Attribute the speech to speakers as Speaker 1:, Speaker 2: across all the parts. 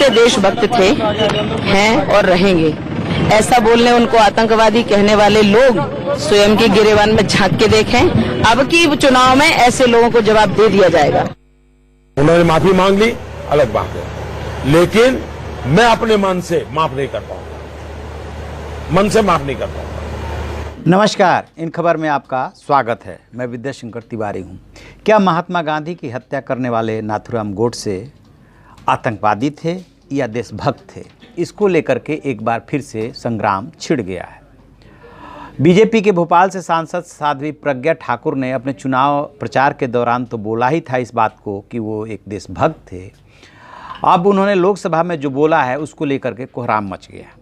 Speaker 1: सच्चे देशभक्त थे, हैं और रहेंगे। ऐसा बोलने उनको आतंकवादी कहने वाले लोग स्वयं के गिरेबान में झांक के देखें। अब की चुनाव में ऐसे लोगों को जवाब दे दिया जाएगा।
Speaker 2: उन्होंने माफी मांग ली, अलग बात है, लेकिन मैं अपने मन से माफ नहीं कर पाऊंगा, मन से माफ नहीं कर पाऊंगा।
Speaker 3: नमस्कार, इन खबर में आपका स्वागत है। मैं विद्याशंकर तिवारी हूं। क्या महात्मा गांधी की हत्या करने वाले नाथूराम गोडसे आतंकवादी थे या देशभक्त थे? इसको लेकर के एक बार फिर से संग्राम छिड़ गया है। बीजेपी के भोपाल से सांसद साध्वी प्रज्ञा ठाकुर ने अपने चुनाव प्रचार के दौरान तो बोला ही था इस बात को कि वो एक देशभक्त थे। अब उन्होंने लोकसभा में जो बोला है उसको लेकर के कोहराम मच गया।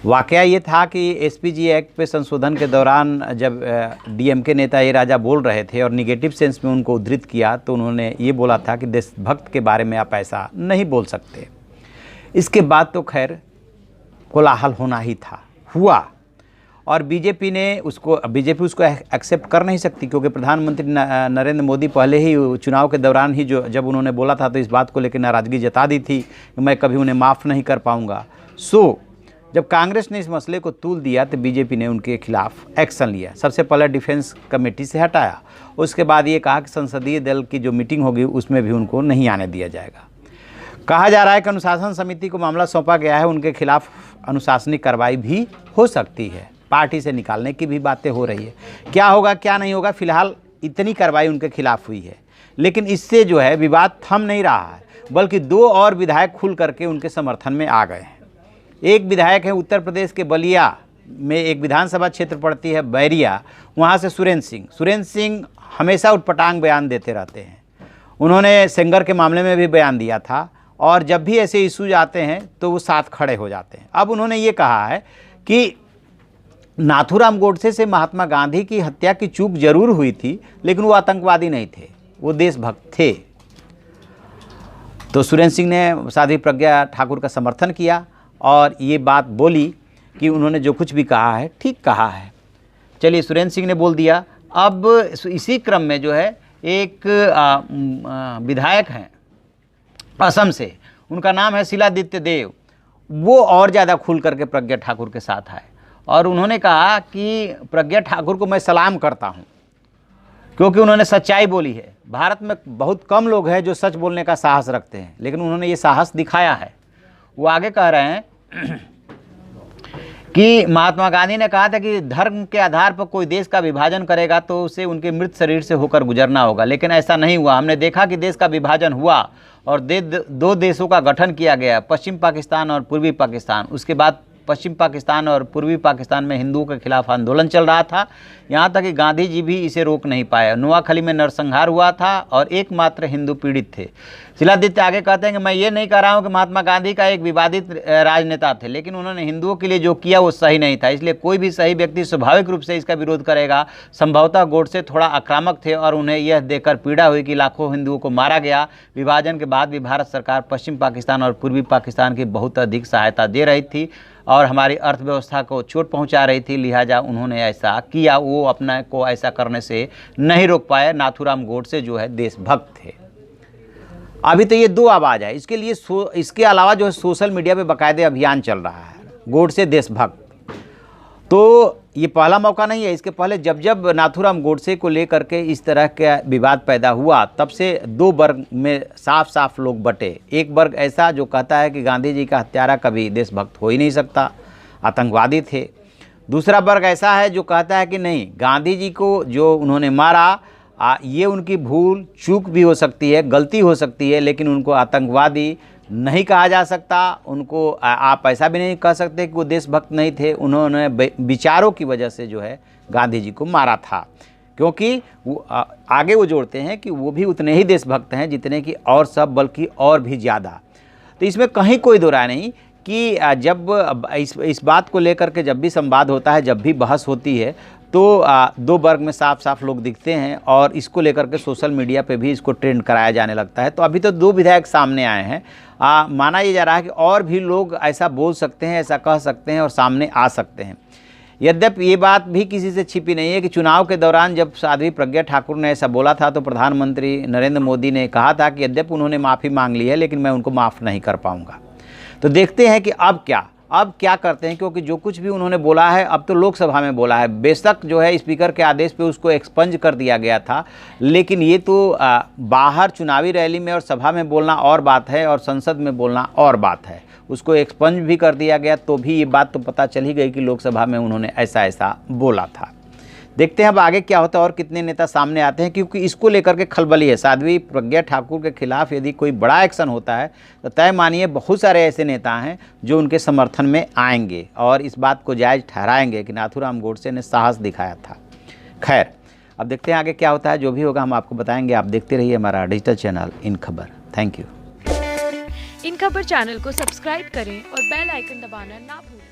Speaker 3: वाकया ये था कि एसपीजी एक्ट पे संशोधन के दौरान जब डीएमके नेता ए राजा बोल रहे थे और निगेटिव सेंस में उनको उद्धृत किया तो उन्होंने ये बोला था कि देशभक्त के बारे में आप ऐसा नहीं बोल सकते। इसके बाद तो खैर कोलाहल होना ही था, हुआ, और बीजेपी उसको एक्सेप्ट कर नहीं सकती, क्योंकि प्रधानमंत्री नरेंद्र मोदी पहले ही चुनाव के दौरान ही जब उन्होंने बोला था तो इस बात को लेकर नाराज़गी जता दी थी कि मैं कभी उन्हें माफ़ नहीं कर पाऊँगा। जब कांग्रेस ने इस मसले को तूल दिया तो बीजेपी ने उनके खिलाफ एक्शन लिया। सबसे पहले डिफेंस कमेटी से हटाया, उसके बाद ये कहा कि संसदीय दल की जो मीटिंग होगी उसमें भी उनको नहीं आने दिया जाएगा। कहा जा रहा है कि अनुशासन समिति को मामला सौंपा गया है, उनके खिलाफ अनुशासनिक कार्रवाई भी हो सकती है, पार्टी से निकालने की भी बातें हो रही है। क्या होगा क्या नहीं होगा, फिलहाल इतनी कार्रवाई उनके खिलाफ हुई है, लेकिन इससे जो है विवाद थम नहीं रहा है, बल्कि 2 और विधायक खुल करके उनके समर्थन में आ गए हैं। एक विधायक है उत्तर प्रदेश के बलिया में, एक विधानसभा क्षेत्र पड़ती है बैरिया, वहाँ से सुरेंद्र सिंह हमेशा उटपटांग बयान देते रहते हैं। उन्होंने सेंगर के मामले में भी बयान दिया था और जब भी ऐसे इश्यूज आते हैं तो वो साथ खड़े हो जाते हैं। अब उन्होंने ये कहा है कि नाथूराम गोडसे से महात्मा गांधी की हत्या की चूक जरूर हुई थी, लेकिन वो आतंकवादी नहीं थे, वो देशभक्त थे। तो सुरेंद्र सिंह ने साध्वी प्रज्ञा ठाकुर का समर्थन किया और ये बात बोली कि उन्होंने जो कुछ भी कहा है ठीक कहा है। चलिए, सुरेंद्र सिंह ने बोल दिया। अब इसी क्रम में जो है एक विधायक हैं असम से, उनका नाम है शिलादित्य देव, वो और ज़्यादा खुल करके प्रज्ञा ठाकुर के साथ आए और उन्होंने कहा कि प्रज्ञा ठाकुर को मैं सलाम करता हूँ, क्योंकि उन्होंने सच्चाई बोली है। भारत में बहुत कम लोग हैं जो सच बोलने का साहस रखते हैं, लेकिन उन्होंने ये साहस दिखाया है। वो आगे कह रहे हैं कि महात्मा गांधी ने कहा था कि धर्म के आधार पर कोई देश का विभाजन करेगा तो उसे उनके मृत शरीर से होकर गुजरना होगा, लेकिन ऐसा नहीं हुआ। हमने देखा कि देश का विभाजन हुआ और 2 देशों का गठन किया गया, पश्चिम पाकिस्तान और पूर्वी पाकिस्तान। उसके बाद पश्चिम पाकिस्तान और पूर्वी पाकिस्तान में हिंदुओं के खिलाफ आंदोलन चल रहा था, यहाँ तक कि गांधी जी भी इसे रोक नहीं पाए। नोआखली में नरसंहार हुआ था और एकमात्र हिंदू पीड़ित थे। शिलादित्य आगे कहते हैं कि मैं ये नहीं कह रहा हूँ कि महात्मा गांधी का एक विवादित राजनेता थे, लेकिन उन्होंने हिंदुओं के लिए जो किया वो सही नहीं था, इसलिए कोई भी सही व्यक्ति स्वाभाविक रूप से इसका विरोध करेगा। संभवतः गोडसे थोड़ा आक्रामक थे और उन्हें यह देखकर पीड़ा हुई कि लाखों हिंदुओं को मारा गया। विभाजन के बाद भी भारत सरकार पश्चिम पाकिस्तान और पूर्वी पाकिस्तान की बहुत अधिक सहायता दे रही थी और हमारी अर्थव्यवस्था को चोट पहुंचा रही थी, लिहाजा उन्होंने ऐसा किया। वो अपने को ऐसा करने से नहीं रोक पाए। नाथूराम गोडसे जो है देशभक्त थे। अभी तो ये 2 आवाज़ है। इसके लिए इसके अलावा जो है सोशल मीडिया पे बाकायदे अभियान चल रहा है, गोडसे देशभक्त। तो ये पहला मौका नहीं है, इसके पहले जब नाथूराम गोडसे को लेकर के इस तरह का विवाद पैदा हुआ तब से 2 वर्ग में साफ साफ लोग बटे। एक वर्ग ऐसा जो कहता है कि गांधी जी का हत्यारा कभी देशभक्त हो ही नहीं सकता, आतंकवादी थे। दूसरा वर्ग ऐसा है जो कहता है कि नहीं, गांधी जी को जो उन्होंने मारा ये उनकी भूल चूक भी हो सकती है, गलती हो सकती है, लेकिन उनको आतंकवादी नहीं कहा जा सकता। उनको आप ऐसा भी नहीं कह सकते कि वो देशभक्त नहीं थे। उन्होंने विचारों की वजह से जो है गांधी जी को मारा था, क्योंकि वो आगे वो जोड़ते हैं कि वो भी उतने ही देशभक्त हैं जितने कि और सब, बल्कि और भी ज़्यादा। तो इसमें कहीं कोई दो राय नहीं कि जब इस बात को लेकर के जब भी संवाद होता है, जब भी बहस होती है, तो 2 वर्ग में साफ साफ लोग दिखते हैं और इसको लेकर के सोशल मीडिया पे भी इसको ट्रेंड कराया जाने लगता है। तो अभी तो 2 विधायक सामने आए हैं। माना ये जा रहा है कि और भी लोग ऐसा बोल सकते हैं, ऐसा कह सकते हैं और सामने आ सकते हैं। यद्यपि ये बात भी किसी से छिपी नहीं है कि चुनाव के दौरान जब साध्वी प्रज्ञा ठाकुर ने ऐसा बोला था तो प्रधानमंत्री नरेंद्र मोदी ने कहा था कि यद्यपि उन्होंने माफ़ी मांग ली है लेकिन मैं उनको माफ़ नहीं कर पाऊंगा। तो देखते हैं कि अब क्या करते हैं, क्योंकि जो कुछ भी उन्होंने बोला है अब तो लोकसभा में बोला है। बेशक जो है स्पीकर के आदेश पे उसको एक्सपंज कर दिया गया था, लेकिन ये तो बाहर चुनावी रैली में और सभा में बोलना और बात है और संसद में बोलना और बात है। उसको एक्सपंज भी कर दिया गया तो भी ये बात तो पता चल ही गई कि लोकसभा में उन्होंने ऐसा बोला था। देखते हैं अब आगे क्या होता है और कितने नेता सामने आते हैं, क्योंकि इसको लेकर के खलबली है। साध्वी प्रज्ञा ठाकुर के खिलाफ यदि कोई बड़ा एक्शन होता है तो तय मानिए बहुत सारे ऐसे नेता हैं जो उनके समर्थन में आएंगे और इस बात को जायज़ ठहराएंगे कि नाथूराम गोडसे ने साहस दिखाया था। खैर, अब देखते हैं आगे क्या होता है। जो भी होगा हम आपको बताएंगे। आप देखते रहिए हमारा डिजिटल चैनल इन खबर। Thank you.
Speaker 4: इन खबर चैनल को सब्सक्राइब करें और बेल आइकन दबाना ना भूलें।